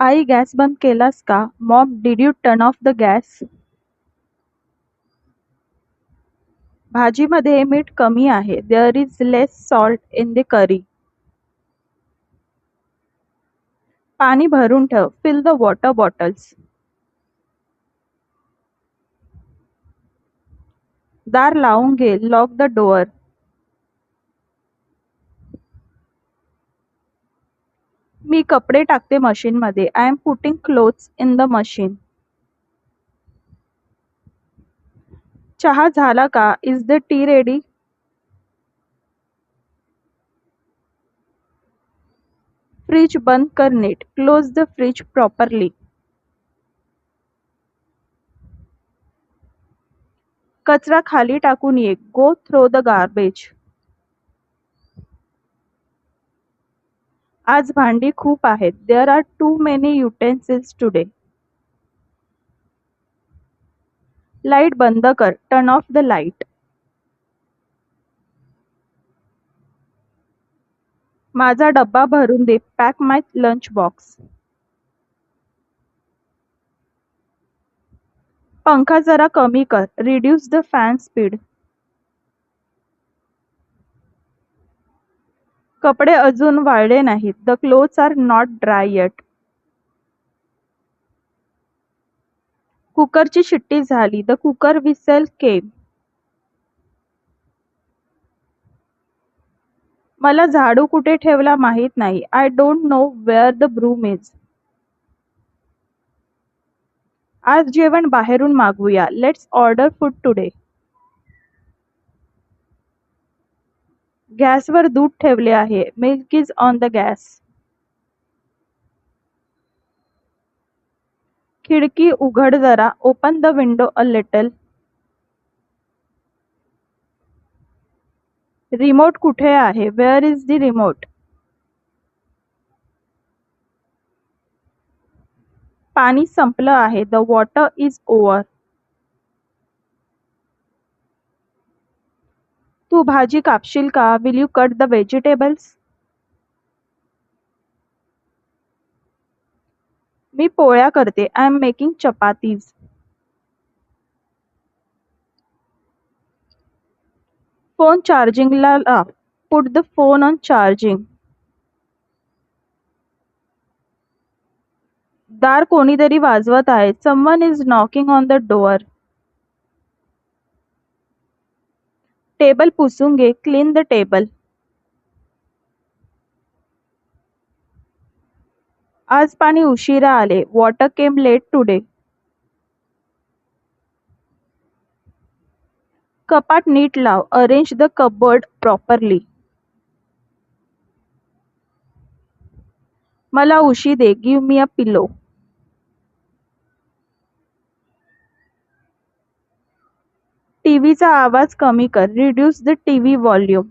आई gas बंद केलास का? Mom did you turn off the gas? भाजीमध्ये मीठ कमी आहे. There is less salt in the curry. पाणी भरून ठेव. Fill the water bottles. दार लावून घे. Lock the door. मी कपडे टाकते मशीनमध्ये. I am putting clothes in the machine. चहा झाला का? Is the tea ready? Fridge बंद कर नीट. Close the fridge properly. कचरा खाली टाकून ये. Go throw the garbage. आज भांडी खूप आहेत. There are too many utensils today. Light बंद कर. Turn off the light. माझा डब्बा भरून दे. Pack my lunch box. पंखा जरा कमी कर. Reduce the fan speed. कपडे अजून वाळले नाहीत. The clothes are not dry yet. कुकरची शिट्टी झाली. The cooker whistle came. मला झाडू कुठे ठेवला माहित नाही. I don't know where the broom is. आज जेवण बाहेरून मागवूया. Let's order food today. गॅसवर दूध ठेवले आहे. Milk is on the gas. खिडकी उघड जरा. Open the window a little. Remote कुठे आहे? Where is the remote? पाणी संपलं आहे. The water is over. तू भाजी कापशील का? Will you cut the vegetables? मी पोळ्या करते. I am making chapatis. Phone चार्जिंगला लाव. Put the phone on charging. दार कोणीतरी वाजवत आहे. Someone is knocking on the door. Table पुसून घे. Clean the table. आज पाणी उशिरा आले. Water came late today. कपाट नीट लाव. Arrange the cupboard properly. मला उशी दे. Give me a pillow. टीव्हीचा आवाज कमी कर. Reduce the TV volume.